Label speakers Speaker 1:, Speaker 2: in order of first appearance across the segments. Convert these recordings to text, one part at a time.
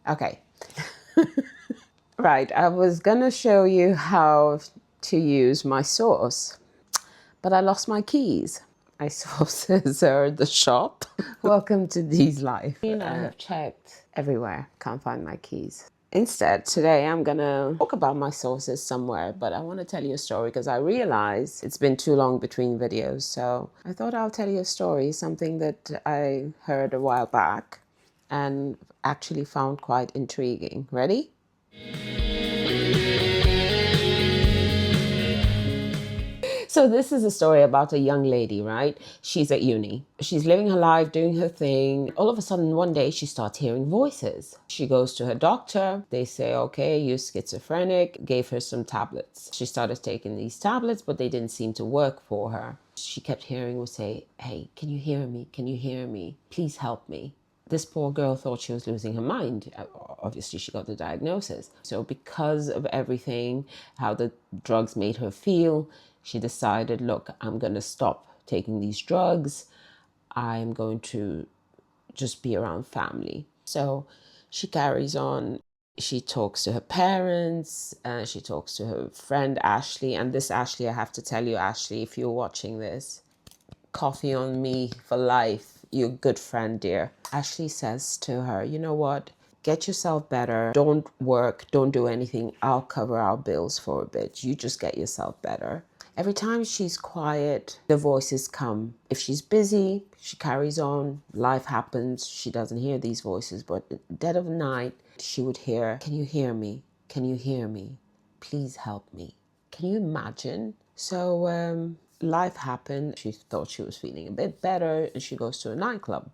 Speaker 1: Okay. Right, I was gonna show you how to use my sauce, but I lost my keys. My sauces are at the shop. Welcome to Dee's life. I have checked everywhere, can't find my keys. Instead, today I'm gonna talk about my sources somewhere, but I want to tell you a story because I realize it's been too long between videos. So I thought I'll tell you a story, something that I heard a while back and actually found quite intriguing. Ready? So this is a story about a young lady, right? She's at uni. She's living her life, doing her thing. All of a sudden, one day, she starts hearing voices. She goes to her doctor. They say, okay, you're schizophrenic. Gave her some tablets. She started taking these tablets, but they didn't seem to work for her. She kept hearing her say, hey, can you hear me? Can you hear me? Please help me. This poor girl thought she was losing her mind. Obviously, she got the diagnosis. So because of everything, how the drugs made her feel, she decided, look, I'm going to stop taking these drugs. I'm going to just be around family. So she carries on. She talks to her parents. She talks to her friend, Ashley. And this Ashley, I have to tell you, Ashley, if you're watching this, coffee on me for life. You're a good friend, dear. Ashley says to her, you know what? Get yourself better. Don't work. Don't do anything. I'll cover our bills for a bit. You just get yourself better. Every time she's quiet, the voices come. If she's busy, she carries on. Life happens. She doesn't hear these voices. But at the dead of night, she would hear, can you hear me? Can you hear me? Please help me. Can you imagine? So life happened. She thought she was feeling a bit better. And she goes to a nightclub.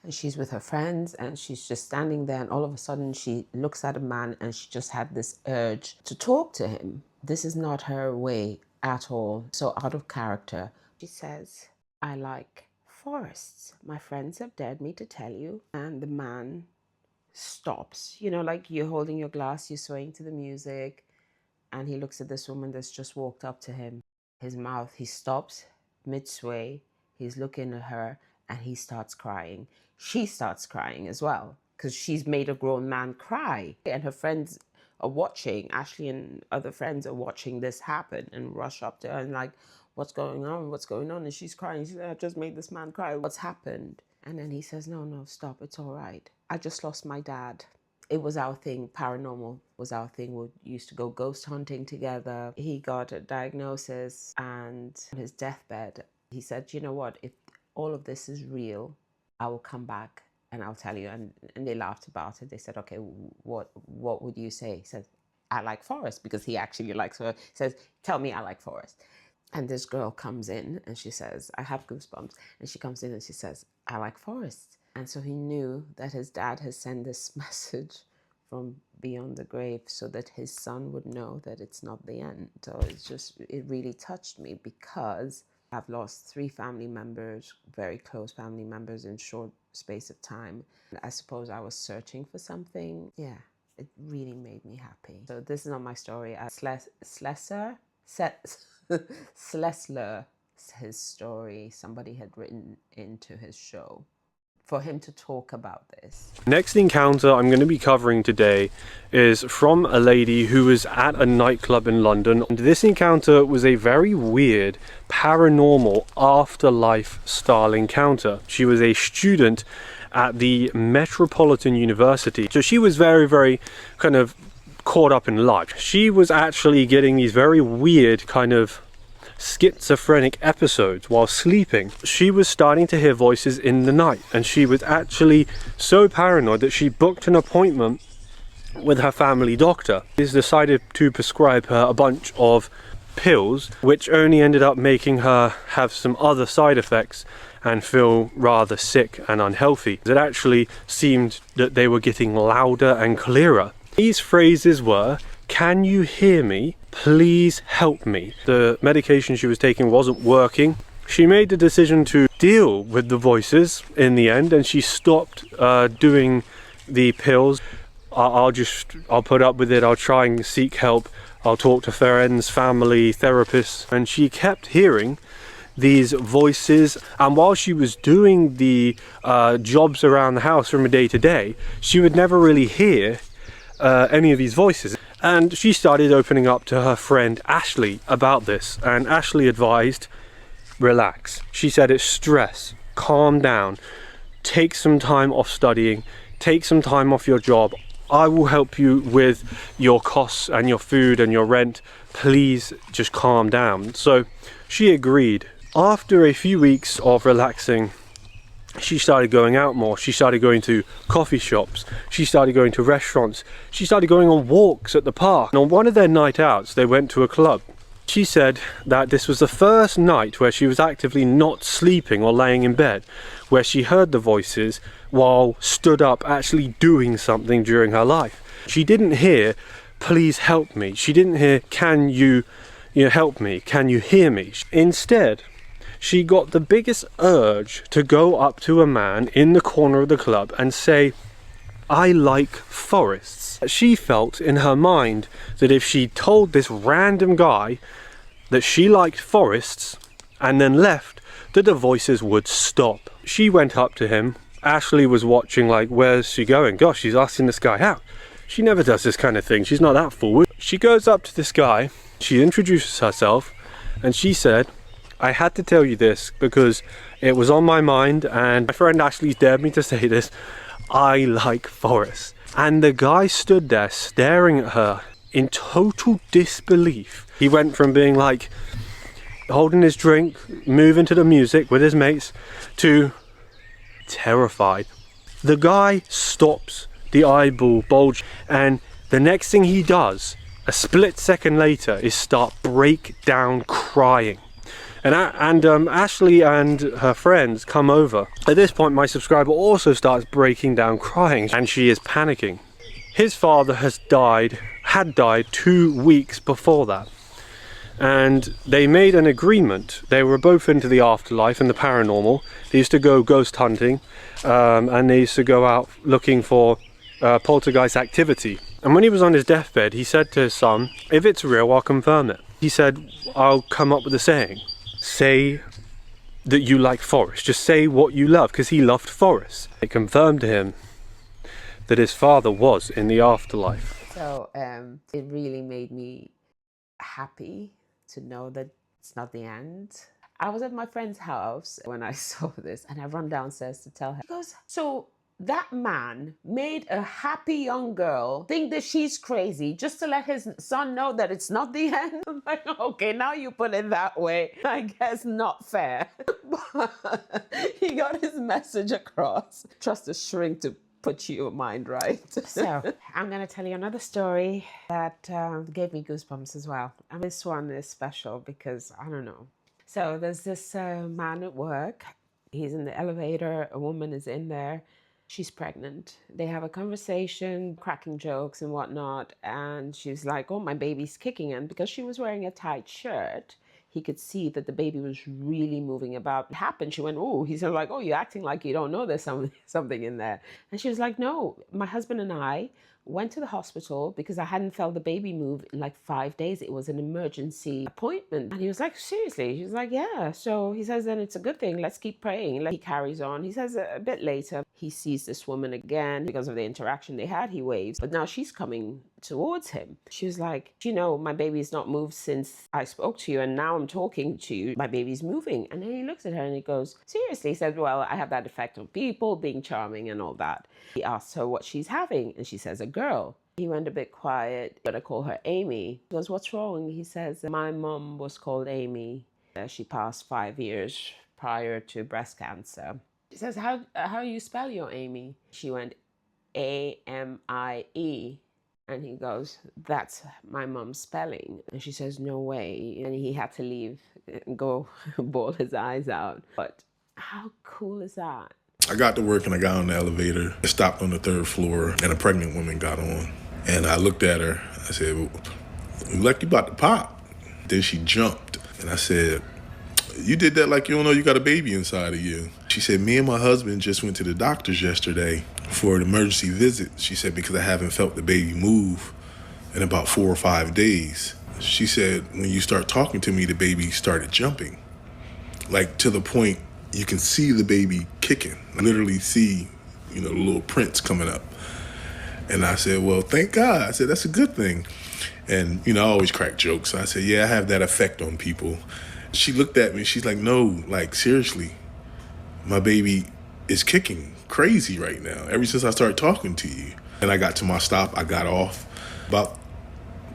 Speaker 1: And she's with her friends. And she's just standing there. And all of a sudden, she looks at a man. And she just had this urge to talk to him. This is not her way at all, so out of character. She says, I like forests. My friends have dared me to tell you. And the man stops. You know, like you're holding your glass, you're swaying to the music, and he looks at this woman that's just walked up to him. His mouth, he stops mid-sway, he's looking at her, and he starts crying. She starts crying as well, because she's made a grown man cry. And her friends are watching, Ashley and other friends are watching this happen and rush up to her and like, what's going on? What's going on? And she's crying. She said, I just made this man cry. What's happened? And then he says, no, stop. It's all right. I just lost my dad. It was our thing. Paranormal was our thing. We used to go ghost hunting together. He got a diagnosis, and on his deathbed, he said, you know what? If all of this is real, I will come back and I'll tell you. And they laughed about it. They said, okay, what would you say? He said, I like forest, because he actually likes her. He says, tell me I like forest. And this girl comes in and she says, I have goosebumps. And she comes in and she says, I like forests. And so he knew that his dad has sent this message from beyond the grave so that his son would know that it's not the end. So it really touched me, because I've lost 3 family members, very close family members, in short space of time. I suppose I was searching for something. Yeah, it really made me happy. So this is not my story. Sleslor, his story, somebody had written into his show for him to talk about this.
Speaker 2: Next encounter I'm going to be covering today is from a lady who was at a nightclub in London. And this encounter was a very weird, paranormal, afterlife style encounter. She was a student at the Metropolitan University. So she was very, very kind of caught up in life. She was actually getting these very weird kind of schizophrenic episodes while sleeping. She was starting to hear voices in the night, and she was actually so paranoid that she booked an appointment with her family doctor. He's decided to prescribe her a bunch of pills, which only ended up making her have some other side effects and feel rather sick and unhealthy. It actually seemed that they were getting louder and clearer. These phrases were, can you hear me? Please help me. The medication she was taking wasn't working. She made the decision to deal with the voices in the end, and she stopped doing the pills. I'll put up with it. I'll try and seek help. I'll talk to friends, family, therapists. And she kept hearing these voices, and while she was doing the jobs around the house from a day to day, she would never really hear any of these voices. And she started opening up to her friend Ashley about this, and Ashley advised, relax. She said it's stress, calm down, take some time off studying, take some time off your job. I will help you with your costs and your food and your rent. Please just calm down. So she agreed. After a few weeks of relaxing, she started going out more. She started going to coffee shops. She started going to restaurants. She started going on walks at the park. And on one of their night outs, they went to a club. She said that this was the first night where she was actively not sleeping or laying in bed, where she heard the voices while stood up actually doing something during her life. She didn't hear, please help me. She didn't hear, can you help me? Can you hear me? Instead, she got the biggest urge to go up to a man in the corner of the club and say, I like forests. She felt in her mind that if she told this random guy that she liked forests and then left, that the voices would stop. She went up to him. Ashley was watching like, where's she going? Gosh, she's asking this guy out. She never does this kind of thing. She's not that forward. She goes up to this guy. She introduces herself and she said, I had to tell you this because it was on my mind and my friend Ashley's dared me to say this. I like forests. And the guy stood there staring at her in total disbelief. He went from being like holding his drink, moving to the music with his mates, to terrified. The guy stops the eyeball bulge, and the next thing he does, a split second later, is start break down crying. And Ashley and her friends come over. At this point, my subscriber also starts breaking down crying, and she is panicking. His father had died 2 weeks before that. And they made an agreement. They were both into the afterlife and the paranormal. They used to go ghost hunting, and they used to go out looking for poltergeist activity. And when he was on his deathbed, he said to his son, if it's real, I'll confirm it. He said, I'll come up with a saying. Say that you like forests. Just say what you love, because he loved forests. It confirmed to him that his father was in the afterlife.
Speaker 1: So it really made me happy to know that it's not the end. I was at my friend's house when I saw this, and I run downstairs to tell her. She goes, so that man made a happy young girl think that she's crazy just to let his son know that it's not the end? I'm like, okay, now you put it that way, I guess not fair. But he got his message across. Trust a shrink to put your mind right. So I'm going to tell you another story that gave me goosebumps as well. And this one is special because, I don't know. So there's this man at work. He's in the elevator. A woman is in there. She's pregnant. They have a conversation, cracking jokes and whatnot. And she's like, oh, my baby's kicking. And because she was wearing a tight shirt, he could see that the baby was really moving about. It happened. She went, oh, he's like, oh, you're acting like you don't know there's something in there. And she was like, no, my husband and I went to the hospital because I hadn't felt the baby move in like 5 days. It was an emergency appointment. And he was like, seriously? She was like, yeah. So he says, then it's a good thing. Let's keep praying. He carries on. He says a bit later, he sees this woman again. Because of the interaction they had, he waves. But now she's coming towards him. She was like, you know, my baby's not moved since I spoke to you. And now I'm talking to you. My baby's moving. And then he looks at her and he goes, seriously? He said, well, I have that effect on people, being charming and all that. He asks her what she's having. And she says, a girl. He went a bit quiet, but I call her Amy. He goes, what's wrong? He says, my mom was called Amy. She passed 5 years prior to breast cancer. He says, how you spell your Amy? She went A-M-I-E. And he goes, that's my mom's spelling. And she says, no way. And he had to leave and go bawl his eyes out. But how cool is that?
Speaker 3: I got to work and I got on the elevator. I stopped on the 3rd floor and a pregnant woman got on. And I looked at her. I said, well, like you about to pop. Then she jumped. And I said, you did that like you don't know you got a baby inside of you. She said, me and my husband just went to the doctor's yesterday for an emergency visit. She said, because I haven't felt the baby move in about 4 or 5 days. She said, when you start talking to me, the baby started jumping. like to the point you can see the baby kicking. I literally see, the little prints coming up. And I said, well, thank God. I said, that's a good thing. And, I always crack jokes. I said, yeah, I have that effect on people. She looked at me. She's like, no, like, seriously, my baby is kicking crazy right now, ever since I started talking to you. And I got to my stop. I got off. About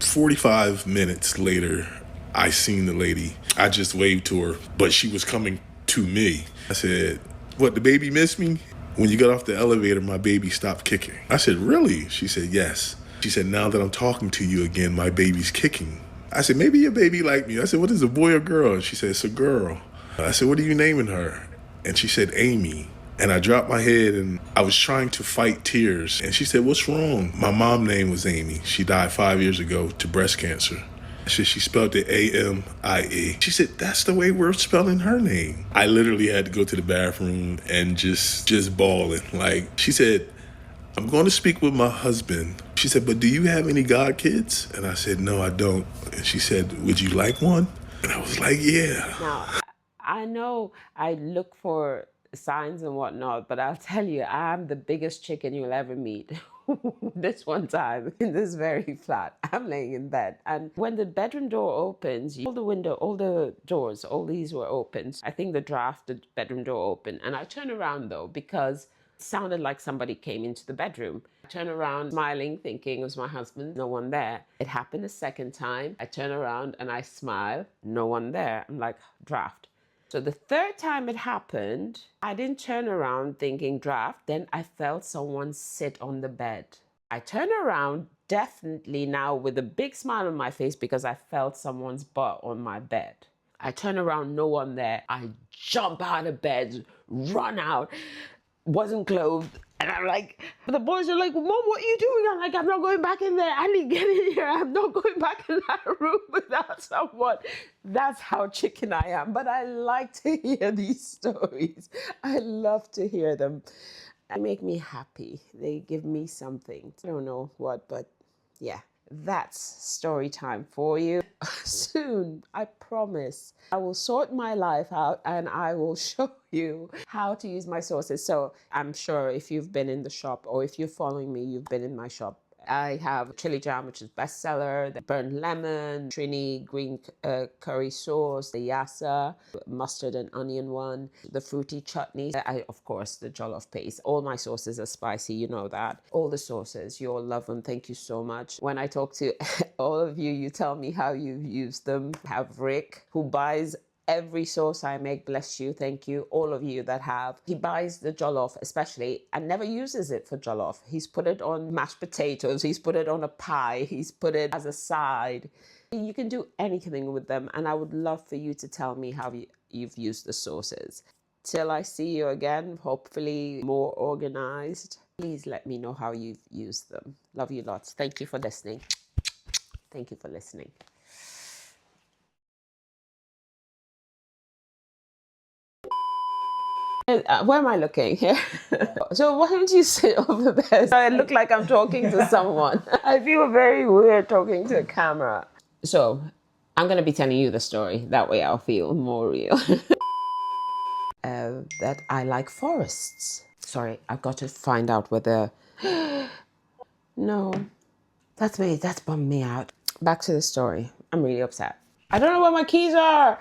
Speaker 3: 45 minutes later, I seen the lady. I just waved to her, but she was coming to me. I said, what, the baby missed me? When you got off the elevator, my baby stopped kicking. I said, really? She said, yes. She said, now that I'm talking to you again, my baby's kicking. I said, maybe your baby like me. I said, what is a boy or girl? And she said, it's a girl. I said, what are you naming her? And she said, Amy. And I dropped my head and I was trying to fight tears. And she said, what's wrong? My mom's name was Amy. She died 5 years ago to breast cancer. She spelled it A-M-I-E. She said, that's the way we're spelling her name. I literally had to go to the bathroom and just bawling. Like, she said, I'm going to speak with my husband. She said, but do you have any god kids? And I said, no, I don't. And she said, would you like one? And I was like, yeah.
Speaker 1: Now, I know I look for signs and whatnot, but I'll tell you, I'm the biggest chicken you'll ever meet. This one time in this very flat, I'm laying in bed, and when the bedroom door opens, all the doors, all these were open. I think the bedroom door opened, and I turn around though because it sounded like somebody came into the bedroom. I turn around smiling, thinking it was my husband. No one there. It happened a second time. I turn around and I smile. No one there. I'm like, draft. So the third time it happened, I didn't turn around thinking draft. Then I felt someone sit on the bed. I turn around, definitely now with a big smile on my face because I felt someone's butt on my bed. I turn around, no one there. I jump out of bed, run out, wasn't clothed. And I'm like, the boys are like, Mom, what are you doing? I'm like, I'm not going back in there. I need to get in here. I'm not going back in that room without someone. That's how chicken I am. But I like to hear these stories. I love to hear them. They make me happy. They give me something. I don't know what, but yeah. That's story time for you. Soon, I promise, I will sort my life out and I will show you how to use my sources. So I'm sure if you've been in the shop or if you're following me, you've been in my shop. I have chili jam, which is bestseller, the burnt lemon, Trini green curry sauce, the yassa, mustard and onion one, the fruity chutney, of course, the jollof paste. All my sauces are spicy, you know that. All the sauces, you all love them. Thank you so much. When I talk to all of you, you tell me how you've used them. I have Rick, who buys every sauce I make, bless you, thank you, all of you that have. He buys the jollof especially and never uses it for jollof. He's put it on mashed potatoes, he's put it on a pie, he's put it as a side. You can do anything with them, and I would love for you to tell me how you've used the sauces. Till I see you again, hopefully more organized, please let me know how you've used them. Love you lots. Thank you for listening. Thank you for listening. Where am I looking here? So why don't you sit over there? So I look like I'm talking to someone. I feel very weird talking to a camera. So I'm going to be telling you the story. That way I'll feel more real. That I like forests. Sorry, I've got to find out whether... No, that's bummed me out. Back to the story. I'm really upset. I don't know where my keys are.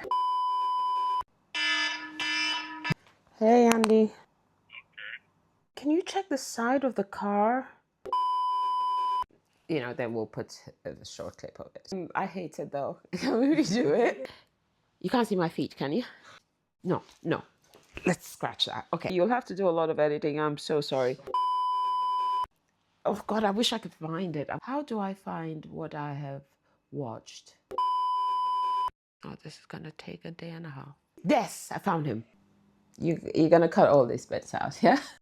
Speaker 1: Hey, Andy. Can you check the side of the car? Then we'll put a short clip of it. I hate it though. Can we redo it? You can't see my feet, can you? No. Let's scratch that. Okay. You'll have to do a lot of editing. I'm so sorry. Oh God, I wish I could find it. How do I find what I have watched? Oh, this is gonna take a day and a half. Yes, I found him. You're gonna cut all these bits out, yeah?